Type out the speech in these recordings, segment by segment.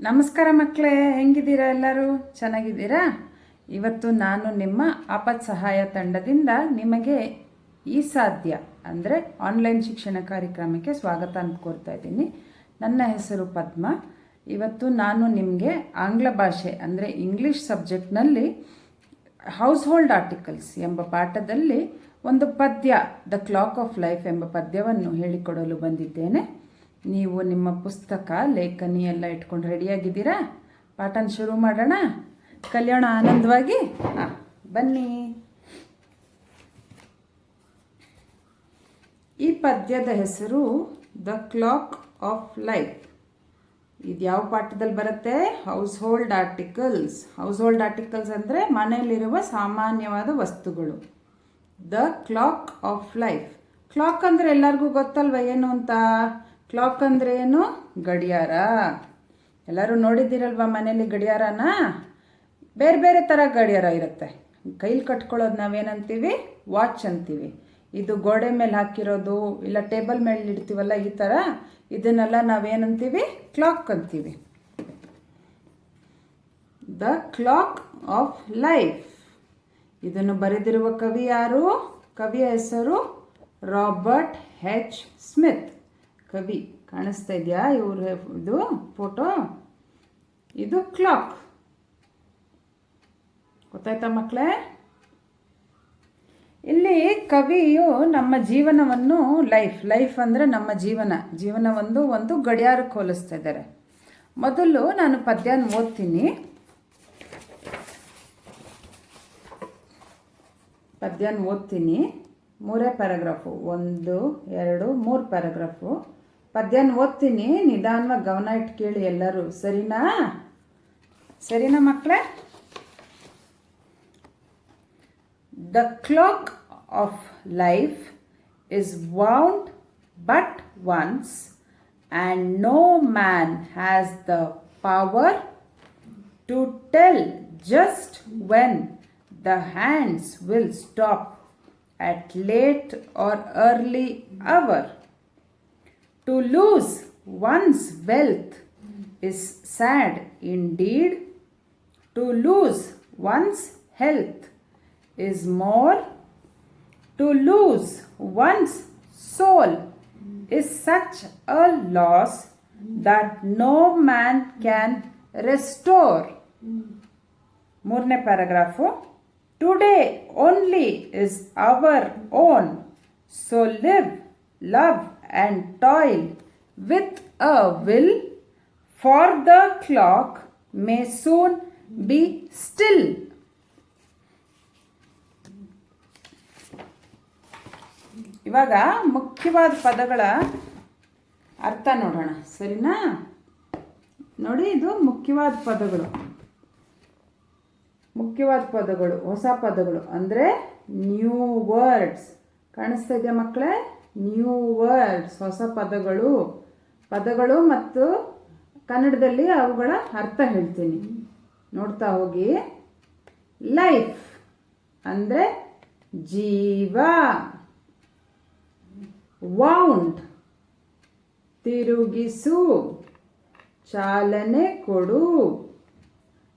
ನಮಸ್ಕಾರ ಮಕ್ಕಳೇ, ಹೆಂಗಿದ್ದೀರಾ? ಎಲ್ಲರೂ ಚೆನ್ನಾಗಿದ್ದೀರಾ? ಇವತ್ತು ನಾನು ನಿಮ್ಮ ಆಪತ್ ಸಹಾಯ ತಂಡದಿಂದ ನಿಮಗೆ ಈ ಸಾಧ್ಯ ಅಂದರೆ ಆನ್ಲೈನ್ ಶಿಕ್ಷಣ ಕಾರ್ಯಕ್ರಮಕ್ಕೆ ಸ್ವಾಗತ ಕೋರ್ತಾ ಇದ್ದೀನಿ. ನನ್ನ ಹೆಸರು ಪದ್ಮ. ಇವತ್ತು ನಾನು ನಿಮಗೆ ಆಂಗ್ಲ ಭಾಷೆ ಅಂದರೆ ಇಂಗ್ಲೀಷ್ ಸಬ್ಜೆಕ್ಟ್ನಲ್ಲಿ ಹೌಸ್ ಹೋಲ್ಡ್ ಆರ್ಟಿಕಲ್ಸ್ ಎಂಬ ಪಾಠದಲ್ಲಿ ಒಂದು ಪದ್ಯ, ದ ಕ್ಲಾಕ್ ಆಫ್ ಲೈಫ್ ಎಂಬ ಪದ್ಯವನ್ನು ಹೇಳಿಕೊಡಲು ಬಂದಿದ್ದೇನೆ. ನೀವು ನಿಮ್ಮ ಪುಸ್ತಕ, ಲೇಖನಿ ಎಲ್ಲ ಇಟ್ಕೊಂಡು ರೆಡಿಯಾಗಿದ್ದೀರಾ? ಪಾಠನ ಶುರು ಮಾಡೋಣ, ಕಲಿಯೋಣ ಆನಂದವಾಗಿ. ಬನ್ನಿ. ಈ ಪದ್ಯದ ಹೆಸರು ದ ಕ್ಲಾಕ್ ಆಫ್ ಲೈಫ್. ಇದು ಯಾವ ಪಾಠದಲ್ಲಿ ಬರುತ್ತೆ? House hold articles. House hold articles ಅಂದರೆ ಮನೆಯಲ್ಲಿರುವ ಸಾಮಾನ್ಯವಾದ ವಸ್ತುಗಳು. The clock of life. Clock ಅಂದರೆ ಎಲ್ಲರಿಗೂ ಗೊತ್ತಲ್ವ ಏನು ಅಂತ? ಕ್ಲಾಕ್ ಅಂದರೆ ಏನು? ಗಡಿಯಾರ. ಎಲ್ಲರೂ ನೋಡಿದ್ದೀರಲ್ವ ಮನೇಲಿ ಗಡಿಯಾರನ? ಬೇರೆ ಬೇರೆ ಥರ ಗಡಿಯಾರ ಇರುತ್ತೆ. ಕೈಲಿ ಕಟ್ಕೊಳ್ಳೋದು ನಾವೇನಂತೀವಿ? ವಾಚ್ ಅಂತೀವಿ. ಇದು ಗೋಡೆ ಮೇಲೆ ಹಾಕಿರೋದು, ಇಲ್ಲ ಟೇಬಲ್ ಮೇಲೆ ಇಡ್ತೀವಲ್ಲ ಈ ಥರ, ಇದನ್ನೆಲ್ಲ ನಾವೇನಂತೀವಿ? ಕ್ಲಾಕ್ ಅಂತೀವಿ. The clock of life. ಇದನ್ನು ಬರೆದಿರುವ ಕವಿ ಯಾರು? ಕವಿಯ ಹೆಸರು ರಾಬರ್ಟ್ ಎಚ್ ಸ್ಮಿತ್. ಕವಿ ಕಾಣಿಸ್ತಾ ಇದೆಯಾ ಇವ್ರ ಇದು ಫೋಟೋ? ಇದು ಕ್ಲಾಕ್. ಗೊತ್ತಾಯ್ತಾ ಮಕ್ಕಳೇ? ಇಲ್ಲಿ ಕವಿಯು ನಮ್ಮ ಜೀವನವನ್ನು ಲೈಫ್ ಅಂದರೆ ನಮ್ಮ ಜೀವನವನ್ನು ಒಂದು ಗಡಿಯಾರಕ್ಕೆ ಹೋಲಿಸ್ತಾ ಇದ್ದಾರೆ. ಮೊದಲು ನಾನು ಪದ್ಯನ ಓದ್ತೀನಿ. ಮೂರೇ ಪ್ಯಾರಾಗ್ರಾಫು, 1, 2, 3 ಪ್ಯಾರಾಗ್ರಾಫು. ಪದ್ಯನ ಓದ್ತೀನಿ, ನಿಧಾನವಾಗಿ ಗಮನ ಇಟ್ಟು ಕೇಳಿ ಎಲ್ಲರೂ. ಸರಿನಾ ಮಕ್ಕಳೇ? The clock of life is wound but once, and no man has the power to tell just when the hands will stop at late or early hour. To lose one's wealth is sad indeed. To lose one's health is more. To lose one's soul is such a loss that no man can restore. ಮೂರನೇ paragraph. Today only is our own, so live, love and toil with a will, for the clock may soon be still. ಇವಾಗ ಮುಖ್ಯವಾದ ಪದಗಳ ಅರ್ಥ ನೋಡೋಣ, ಸರಿನಾ? ನೋಡಿ, ಇದು ಮುಖ್ಯವಾದ ಪದಗಳು, ಹೊಸ ಪದಗಳು ಅಂದರೆ ನ್ಯೂ ವರ್ಡ್ಸ್. ಕಾಣಿಸ್ತಾ ಇದೆಯಾ ಮಕ್ಕಳೇ? ನ್ಯೂ ವರ್ಡ್ಸ್, ಹೊಸ ಪದಗಳು ಮತ್ತು ಕನ್ನಡದಲ್ಲಿ ಅವುಗಳ ಅರ್ಥ ಹೇಳ್ತೀನಿ, ನೋಡ್ತಾ ಹೋಗಿ. ಲೈಫ್ ಅಂದರೆ ಜೀವ. ವೌಂಡ್ ತಿರುಗಿಸು, ಚಾಲನೆ ಕೊಡು.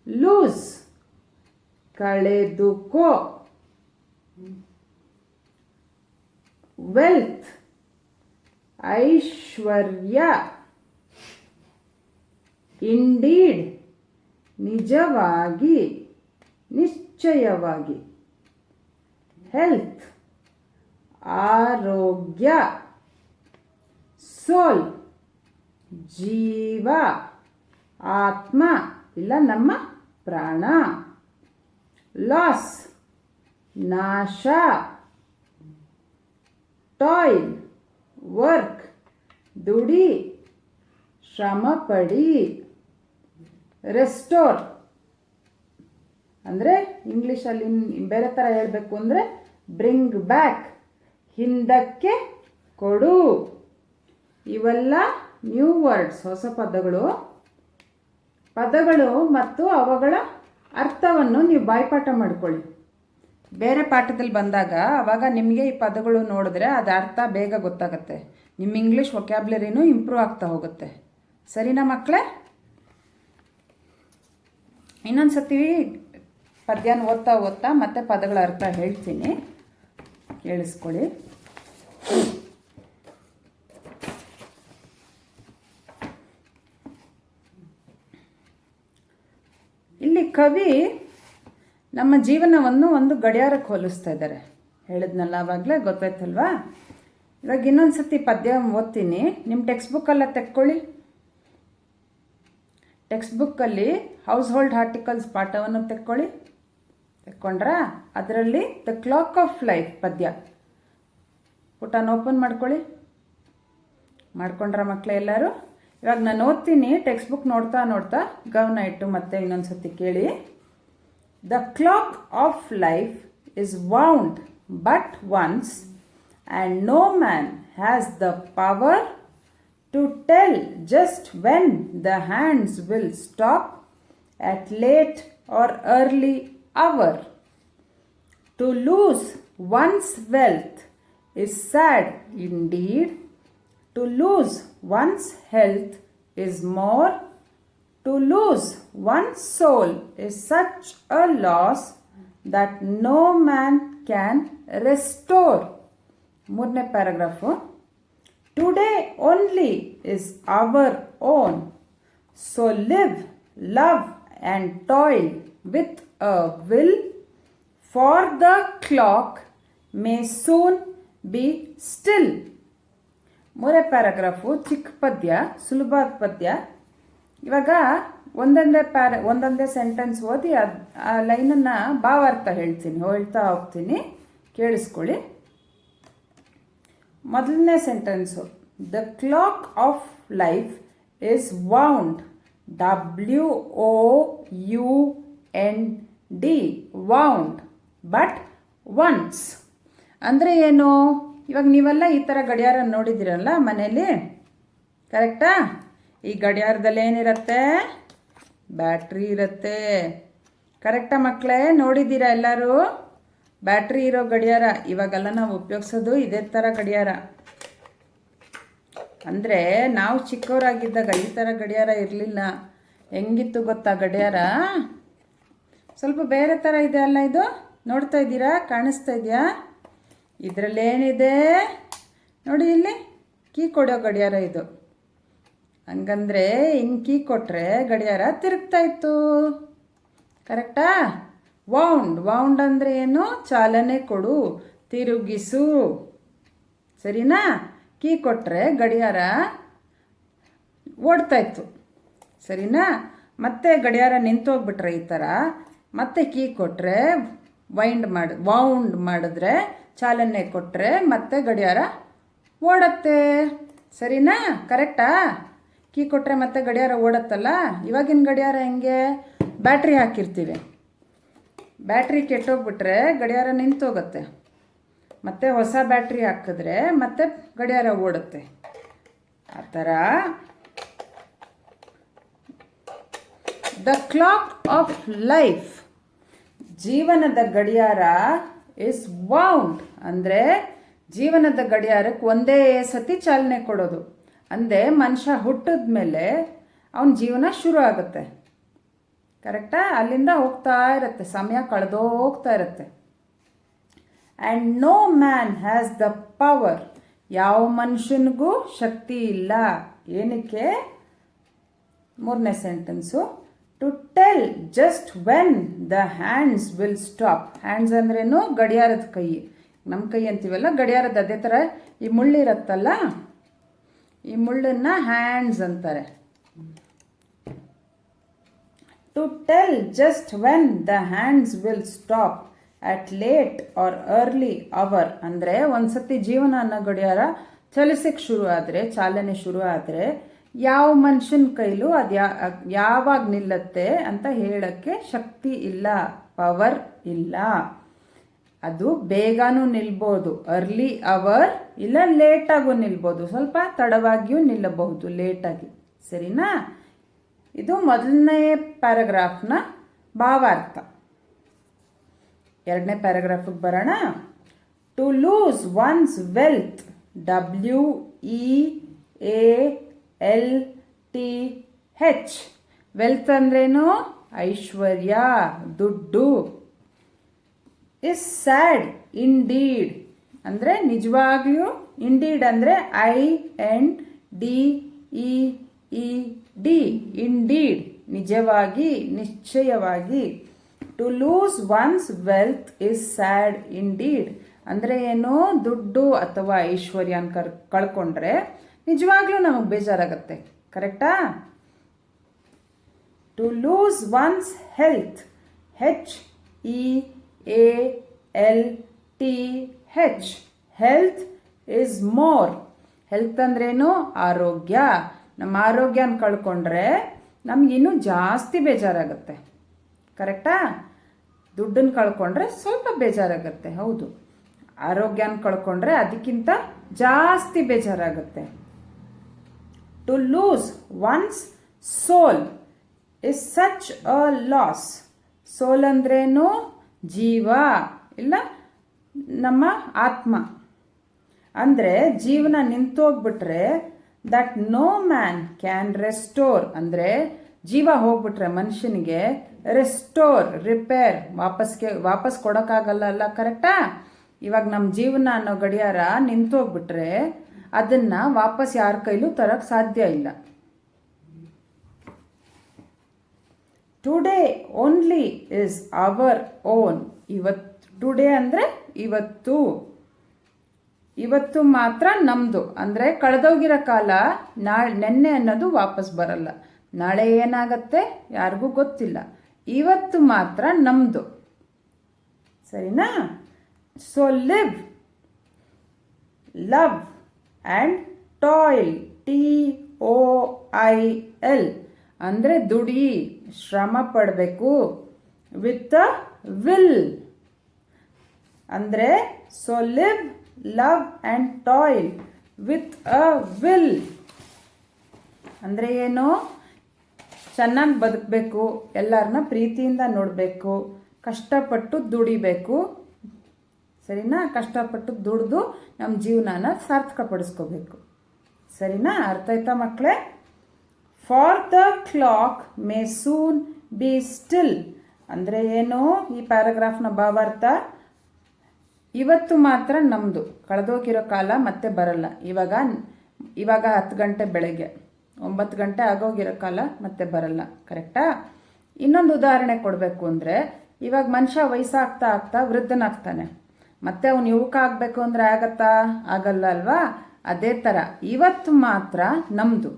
ಲೂಸ್ ಕಳೆದುಕೋ. ವೆಲ್ತ್ ಐಶ್ವರ್ಯ. ಇಂಡೀಡ್ ನಿಜವಾಗಿ, ನಿಶ್ಚಯವಾಗಿ. ಹೆಲ್ತ್ ಆರೋಗ್ಯ. ಸೋಲ್ ಜೀವ, ಆತ್ಮ ಇಲ್ಲ ನಮ್ಮ ಪ್ರಾಣ. ಲಾಸ್ ನಾಶ. ಟಾಯ್ಲ್ ವರ್ಕ್, ದುಡಿ, ಶ್ರಮ ಪಡಿ. ರೆಸ್ಟೋರ್ ಅಂದರೆ ಇಂಗ್ಲೀಷಲ್ಲಿ ಬೇರೆ ಥರ ಹೇಳಬೇಕು ಅಂದರೆ ಬ್ರಿಂಗ್ ಬ್ಯಾಕ್, ಹಿಂದಕ್ಕೆ ಕೊಡು. ಇವೆಲ್ಲ ನ್ಯೂ ವರ್ಡ್ಸ್, ಹೊಸ ಪದಗಳು ಮತ್ತು ಅವುಗಳ ಅರ್ಥವನ್ನು ನೀವು ಬಾಯ್ಪಾಠ ಮಾಡ್ಕೊಳ್ಳಿ. ಬೇರೆ ಪಾಠದಲ್ಲಿ ಬಂದಾಗ ಆವಾಗ ನಿಮಗೆ ಈ ಪದಗಳು ನೋಡಿದ್ರೆ ಅದು ಅರ್ಥ ಬೇಗ ಗೊತ್ತಾಗುತ್ತೆ. ನಿಮ್ಮ ಇಂಗ್ಲೀಷ್ ವೊಕ್ಯಾಬ್ಲರಿನೂ ಇಂಪ್ರೂವ್ ಆಗ್ತಾ ಹೋಗುತ್ತೆ. ಸರಿನಾ ಮಕ್ಕಳೇ? ಇನ್ನೊಂದು ಸತಿ ಪದ್ಯನ ಓದ್ತಾ ಓದ್ತಾ ಮತ್ತೆ ಪದಗಳ ಅರ್ಥ ಹೇಳ್ತೀನಿ, ಕೇಳಿಸ್ಕೊಳ್ಳಿ. ಇಲ್ಲಿ ಕವಿ ನಮ್ಮ ಜೀವನವನ್ನು ಒಂದು ಗಡಿಯಾರಕ್ಕೆ ಹೋಲಿಸ್ತಾ ಇದ್ದಾರೆ. ಹೇಳಿದ್ನಲ್ಲ ಆವಾಗಲೇ, ಗೊತ್ತಾಯ್ತಲ್ವಾ? ಇವಾಗ ಇನ್ನೊಂದು ಸತಿ ಪದ್ಯ ಓದ್ತೀನಿ. ನಿಮ್ಮ ಟೆಕ್ಸ್ಟ್ ಬುಕ್ಕೆಲ್ಲ ತೆಕ್ಕೊಳ್ಳಿ. ಟೆಕ್ಸ್ಟ್ ಬುಕ್ಕಲ್ಲಿ ಹೌಸ್ ಹೋಲ್ಡ್ ಆರ್ಟಿಕಲ್ಸ್ ಪಾಠವನ್ನು ತೆಕ್ಕೊಂಡ್ರಾ? ಅದರಲ್ಲಿ ದ ಕ್ಲಾಕ್ ಆಫ್ ಲೈಫ್ ಪದ್ಯ ಪುಟನ ಓಪನ್ ಮಾಡ್ಕೊಳ್ಳಿ. ಮಾಡ್ಕೊಂಡ್ರ ಮಕ್ಕಳೇ ಎಲ್ಲರೂ? ಇವಾಗ ನಾನು ಓದ್ತೀನಿ, ಟೆಕ್ಸ್ಟ್ ಬುಕ್ ನೋಡ್ತಾ ನೋಡ್ತಾ ಗಮನ ಇಟ್ಟು ಮತ್ತೆ ಇನ್ನೊಂದು ಸತಿ ಕೇಳಿ. The clock of life is wound but once and no man has the power to tell just when the hands will stop at late or early hour. To lose one's wealth is sad indeed. To lose one's health is more. To lose one's soul is such a loss that no man can restore. ಮೂರನೇ paragraph. Today only is our own, so live, love and toil with a will, for the clock may soon be still. ಮೂರನೇ paragraph ಚಿಕ್ಕ ಪದ್ಯ, ಸುಲಭವಾದ ಪದ್ಯ. ಇವಾಗ ಒಂದೊಂದೇ sentence ಓದಿ ಆ ಲೈನನ್ನು ಭಾವಾರ್ಥ ಹೇಳ್ತಾ ಹೋಗ್ತೀನಿ, ಕೇಳಿಸ್ಕೊಳ್ಳಿ. ಮೊದಲನೇ sentence, the clock of life is wound, WOUND, wound, but once. ಅಂದರೆ ಏನು? ಇವಾಗ ನೀವೆಲ್ಲ ಈ ಥರ ಗಡಿಯಾರ ನೋಡಿದ್ದೀರಲ್ಲ ಮನೇಲಿ, ಕರೆಕ್ಟಾ? ಈ ಗಡಿಯಾರದಲ್ಲಿ ಏನಿರುತ್ತೆ? ಬ್ಯಾಟ್ರಿ ಇರುತ್ತೆ. ಕರೆಕ್ಟಾ ಮಕ್ಕಳೇ? ನೋಡಿದ್ದೀರಾ ಎಲ್ಲರೂ? ಬ್ಯಾಟ್ರಿ ಇರೋ ಗಡಿಯಾರ. ಇವಾಗೆಲ್ಲ ನಾವು ಉಪಯೋಗಿಸೋದು ಇದೇ ಥರ ಗಡಿಯಾರ. ಅಂದರೆ ನಾವು ಚಿಕ್ಕವರಾಗಿದ್ದಾಗ ಈ ಥರ ಗಡಿಯಾರ ಇರಲಿಲ್ಲ. ಹೆಂಗಿತ್ತು ಗೊತ್ತಾ ಗಡಿಯಾರ? ಸ್ವಲ್ಪ ಬೇರೆ ಥರ ಇದೆ ಅಲ್ಲ ಇದು? ನೋಡ್ತಾ ಇದ್ದೀರಾ? ಕಾಣಿಸ್ತಾ ಇದೆಯಾ? ಇದರಲ್ಲೇನಿದೆ ನೋಡಿ, ಇಲ್ಲಿ ಕೀ ಕೊಡೋ ಗಡಿಯಾರ ಇದು. ಹಂಗಂದ್ರೆ ಹಿಂಗೆ ಕೀ ಕೊಟ್ಟರೆ ಗಡಿಯಾರ ತಿರುಗ್ತಾ ಇತ್ತು. ಕರೆಕ್ಟಾ? ವೌಂಡ್ ಅಂದರೆ ಏನು? ಚಾಲನೆ ಕೊಡು, ತಿರುಗಿಸು. ಸರಿನಾ? ಕೀ ಕೊಟ್ಟರೆ ಗಡಿಯಾರ ಓಡ್ತಾ ಇತ್ತು. ಸರಿನಾ? ಮತ್ತೆ ಗಡಿಯಾರ ನಿಂತೋಗ್ಬಿಟ್ರೆ ಈ ಥರ, ಮತ್ತೆ ಕೀ ಕೊಟ್ಟರೆ ವೌಂಡ್ ಮಾಡಿದ್ರೆ, ಚಾಲನೆ ಕೊಟ್ಟರೆ ಮತ್ತೆ ಗಡಿಯಾರ ಓಡತ್ತೆ. ಸರಿನಾ? ಕರೆಕ್ಟಾ? ಕೀ ಕೊಟ್ಟರೆ ಮತ್ತೆ ಗಡಿಯಾರ ಓಡತ್ತಲ್ಲ. ಇವಾಗಿನ ಗಡಿಯಾರ ಹೆಂಗೆ? ಬ್ಯಾಟ್ರಿ ಹಾಕಿರ್ತೀವಿ. ಬ್ಯಾಟ್ರಿ ಕೆಟ್ಟೋಗ್ಬಿಟ್ರೆ ಗಡಿಯಾರ ನಿಂತೋಗುತ್ತೆ. ಮತ್ತೆ ಹೊಸ ಬ್ಯಾಟ್ರಿ ಹಾಕಿದ್ರೆ ಮತ್ತೆ ಗಡಿಯಾರ ಓಡುತ್ತೆ. ಆ ಥರ ದ ಕ್ಲಾಕ್ ಆಫ್ ಲೈಫ್, ಜೀವನದ ಗಡಿಯಾರ, ಇಸ್ ವೌಂಡ್ ಅಂದರೆ ಜೀವನದ ಗಡಿಯಾರಕ್ಕೆ ಒಂದೇ ಸತಿ ಚಾಲನೆ ಕೊಡೋದು. ಅಂದರೆ ಮನುಷ್ಯ ಹುಟ್ಟಿದ ಮೇಲೆ ಅವನ ಜೀವನ ಶುರು ಆಗುತ್ತೆ. ಕರೆಕ್ಟಾ? ಅಲ್ಲಿಂದ ಹೋಗ್ತಾ ಇರುತ್ತೆ, ಸಮಯ ಕಳೆದೋಗ್ತಾ ಇರುತ್ತೆ. And no man has the power, ಯಾವ ಮನುಷ್ಯನಿಗೂ ಶಕ್ತಿ ಇಲ್ಲ. ಏನಕ್ಕೆ? ಮೂರನೇ sentence, to tell just when the hands will stop. Hands ಅಂದ್ರೇನು? ಗಡಿಯಾರದ ಕೈ. ನಮ್ಮ ಕೈ ಅಂತೀವಲ್ಲ, ಗಡಿಯಾರದ ಅದೇ ಥರ ಈ ಮುಳ್ಳಿರತ್ತಲ್ಲ, ಈ ಮುಳ್ಳನ್ನು ಹ್ಯಾಂಡ್ಸ್ ಅಂತಾರೆ. To tell just when the hands will stop at late or early hour. ಅಂದರೆ ಒಂದ್ಸತಿ ಜೀವನ ಅನ್ನೋ ಗಡಿಯಾರ ಚಲಿಸಕ್ಕೆ ಶುರು ಆದರೆ, ಚಾಲನೆ ಶುರು ಆದರೆ, ಯಾವ ಮನುಷ್ಯನ ಕೈಲೂ ಅದು ಯಾವಾಗ ನಿಲ್ಲತ್ತೆ ಅಂತ ಹೇಳೋಕ್ಕೆ ಶಕ್ತಿ ಇಲ್ಲ, ಪವರ್ ಇಲ್ಲ. ಅದು ಬೇಗನೂ ನಿಲ್ಬೋದು, ಅರ್ಲಿ ಅವರ್, ಇಲ್ಲ ಲೇಟಾಗೂ ನಿಲ್ಬೋದು, ಸ್ವಲ್ಪ ತಡವಾಗಿಯೂ ನಿಲ್ಲಬಹುದು, ಲೇಟಾಗಿ. ಸರಿನಾ? ಇದು ಮೊದಲನೇ ಪ್ಯಾರಾಗ್ರಾಫ್ನ ಭಾವಾರ್ಥ. ಎರಡನೇ ಪ್ಯಾರಾಗ್ರಾಫಿಗೆ ಬರೋಣ. To lose one's wealth, WEALTH. Wealth ಅಂದ್ರೇನು? ಐಶ್ವರ್ಯ, ದುಡ್ಡು. ಇಸ್ ಸ್ಯಾಡ್ ಇಂಡೀಡ್ ಅಂದರೆ ನಿಜವಾಗ್ಲೂ, ಇಂಡೀಡ್ ಅಂದರೆ INDEED, ಇಂಡೀಡ್ ನಿಜವಾಗಿ, ನಿಶ್ಚಯವಾಗಿ. To lose one's wealth is sad indeed ಅಂದರೆ ಏನು, ದುಡ್ಡು ಅಥವಾ ಐಶ್ವರ್ಯನ ಕಳ್ಕೊಂಡ್ರೆ ನಿಜವಾಗ್ಲೂ ನಮಗೆ ಬೇಜಾರಾಗತ್ತೆ. ಕರೆಕ್ಟಾ? To lose one's health, HEALTH, health is more. Health ಅಂದ್ರೇನು, ಆರೋಗ್ಯ. ನಮ್ಮ ಆರೋಗ್ಯನ ಕಳ್ಕೊಂಡ್ರೆ ನಮಗಿನ್ನೂ ಜಾಸ್ತಿ ಬೇಜಾರಾಗುತ್ತೆ. ಕರೆಕ್ಟಾ? ದುಡ್ಡನ್ನು ಕಳ್ಕೊಂಡ್ರೆ ಸ್ವಲ್ಪ ಬೇಜಾರಾಗುತ್ತೆ, ಹೌದು. ಆರೋಗ್ಯನ ಕಳ್ಕೊಂಡ್ರೆ ಅದಕ್ಕಿಂತ ಜಾಸ್ತಿ ಬೇಜಾರಾಗುತ್ತೆ. To lose one's soul is such a loss. Soul ಅಂದ್ರೇನು, ಜೀವ ಇಲ್ಲ ನಮ್ಮ ಆತ್ಮ. ಅಂದರೆ ಜೀವನ ನಿಂತೋಗ್ಬಿಟ್ರೆ that no man can restore. ಅಂದರೆ ಜೀವ ಹೋಗ್ಬಿಟ್ರೆ ಮನುಷ್ಯನಿಗೆ ರೆಸ್ಟೋರ್, ರಿಪೇರ್, ವಾಪಸ್ ಕೊಡೋಕ್ಕಾಗಲ್ಲ ಅಲ್ಲ. ಕರೆಕ್ಟಾ? ಇವಾಗ ನಮ್ಮ ಜೀವನ ಅನ್ನೋ ಗಡಿಯಾರ ನಿಂತೋಗ್ಬಿಟ್ರೆ ಅದನ್ನು ವಾಪಸ್ ಯಾರ ಕೈಲೂ ತರೋಕ್ಕೆ ಸಾಧ್ಯ ಇಲ್ಲ. Today only is our own. Today ಅಂದರೆ ಇವತ್ತು, ಇವತ್ತು ಮಾತ್ರ ನಮ್ಮದು. ಅಂದರೆ ಕಳೆದೋಗಿರೋ ಕಾಲ ನೆನ್ನೆ ಅನ್ನೋದು ವಾಪಸ್ ಬರಲ್ಲ. ನಾಳೆ ಏನಾಗತ್ತೆ ಯಾರಿಗೂ ಗೊತ್ತಿಲ್ಲ. ಇವತ್ತು ಮಾತ್ರ ನಮ್ಮದು. ಸರಿನಾ? So live, love and toil, TOIL ಅಂದರೆ ದುಡಿ, ಶ್ರಮ ಪಡಬೇಕು. ವಿತ್ ಅ ವಿಲ್ ಅಂದರೆ so live, love and toil with a will ಅಂದರೆ ಏನು, ಚೆನ್ನಾಗಿ ಬದುಕಬೇಕು, ಎಲ್ಲರನ್ನ ಪ್ರೀತಿಯಿಂದ ನೋಡಬೇಕು, ಕಷ್ಟಪಟ್ಟು ದುಡಿಬೇಕು. ಸರಿನಾ? ಕಷ್ಟಪಟ್ಟು ದುಡಿದು ನಮ್ಮ ಜೀವನನ ಸಾರ್ಥಕಪಡಿಸ್ಕೋಬೇಕು. ಸರಿನಾ? ಅರ್ಥ ಆಯ್ತಾ ಮಕ್ಕಳೇ? For the clock may soon be still ಅಂದರೆ ಏನು, ಈ ಪ್ಯಾರಾಗ್ರಾಫ್ನ ಭಾವಾರ್ಥ, ಇವತ್ತು ಮಾತ್ರ ನಮ್ಮದು, ಕಳೆದೋಗಿರೋ ಕಾಲ ಮತ್ತೆ ಬರಲ್ಲ. ಇವಾಗ 10 ಗಂಟೆ ಬೆಳಗ್ಗೆ, 9 ಗಂಟೆ ಆಗೋಗಿರೋ ಕಾಲ ಮತ್ತೆ ಬರಲ್ಲ. ಕರೆಕ್ಟಾ? ಇನ್ನೊಂದು ಉದಾಹರಣೆ ಕೊಡಬೇಕು ಅಂದರೆ, ಇವಾಗ ಮನುಷ್ಯ ವಯಸ್ಸಾಗ್ತಾ ಆಗ್ತಾ ವೃದ್ಧನಾಗ್ತಾನೆ. ಮತ್ತೆ ಅವನು ಯುವಕ ಆಗಬೇಕು ಅಂದರೆ ಆಗಲ್ಲ ಅಲ್ವಾ? ಅದೇ ಥರ ಇವತ್ತು ಮಾತ್ರ ನಮ್ಮದು.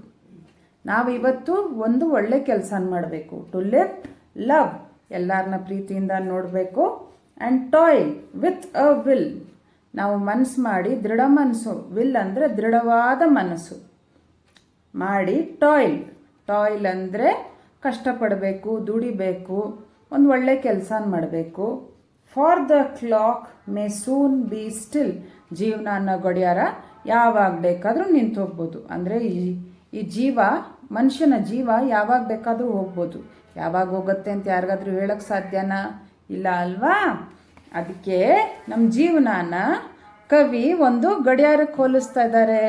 ನಾವು ಇವತ್ತು ಒಂದು ಒಳ್ಳೆ ಕೆಲಸ ಮಾಡಬೇಕು. ಟು ಲಿವ್, ಲವ್, ಎಲ್ಲರನ್ನ ಪ್ರೀತಿಯಿಂದ ನೋಡಬೇಕು. And toil with a will, ನಾವು ಮನಸ್ಸು ಮಾಡಿ, ದೃಢ ಮನಸ್ಸು, ವಿಲ್ ಅಂದರೆ ದೃಢವಾದ ಮನಸ್ಸು ಮಾಡಿ. ಟಾಯ್ಲ್ ಅಂದರೆ ಕಷ್ಟಪಡಬೇಕು, ದುಡಿಬೇಕು, ಒಂದು ಒಳ್ಳೆ ಕೆಲಸ ಮಾಡಬೇಕು. For the clock may soon be still, ಜೀವನ ಅನ್ನೋ ಗಡಿಯಾರ ಯಾವಾಗ ಬೇಕಾದರೂ ನಿಂತು ಹೋಗ್ಬೋದು. ಅಂದರೆ ಈ ಜೀವ, ಮನುಷ್ಯನ ಜೀವ ಯಾವಾಗ ಬೇಕಾದರೂ ಹೋಗ್ಬೋದು. ಯಾವಾಗ ಹೋಗುತ್ತೆ ಅಂತ ಯಾರಿಗಾದ್ರೂ ಹೇಳೋಕ್ಕೆ ಸಾಧ್ಯನಾ? ಇಲ್ಲ ಅಲ್ವಾ? ಅದಕ್ಕೆ ನಮ್ಮ ಜೀವನನ ಕವಿ ಒಂದು ಗಡಿಯಾರಕ್ಕೆ ಹೋಲಿಸ್ತಾ ಇದ್ದಾರೆ,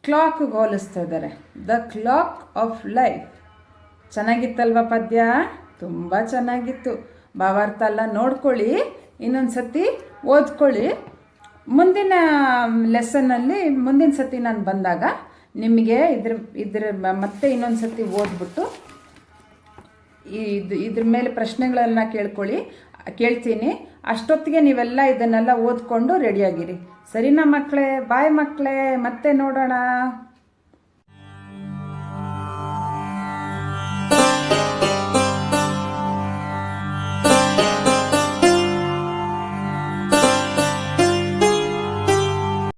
ಕ್ಲಾಕ್ಗೆ ಹೋಲಿಸ್ತಾ ಇದ್ದಾರೆ. The clock of life. ಚೆನ್ನಾಗಿತ್ತಲ್ವ ಪದ್ಯ? ತುಂಬ ಚೆನ್ನಾಗಿತ್ತು. ಭಾವಾರ್ಥ ಎಲ್ಲ ನೋಡ್ಕೊಳ್ಳಿ, ಇನ್ನೊಂದು ಸತಿ ಓದ್ಕೊಳ್ಳಿ. ಮುಂದಿನ ಲೆಸನ್ನಲ್ಲಿ ಮುಂದಿನ ಸತಿ ನಾನು ಬಂದಾಗ ನಿಮಗೆ ಇದ್ರ ಮತ್ತೆ ಇನ್ನೊಂದು ಸತಿ ಓದ್ಬಿಟ್ಟು ಇದ್ರ ಮೇಲೆ ಪ್ರಶ್ನೆಗಳನ್ನ ಕೇಳ್ತೀನಿ. ಅಷ್ಟೊತ್ತಿಗೆ ನೀವೆಲ್ಲ ಇದನ್ನೆಲ್ಲ ಓದ್ಕೊಂಡು ರೆಡಿಯಾಗಿರಿ. ಸರಿನಾ ಮಕ್ಕಳೇ? ಬಾಯ್ ಮಕ್ಕಳೇ, ಮತ್ತೆ ನೋಡೋಣ.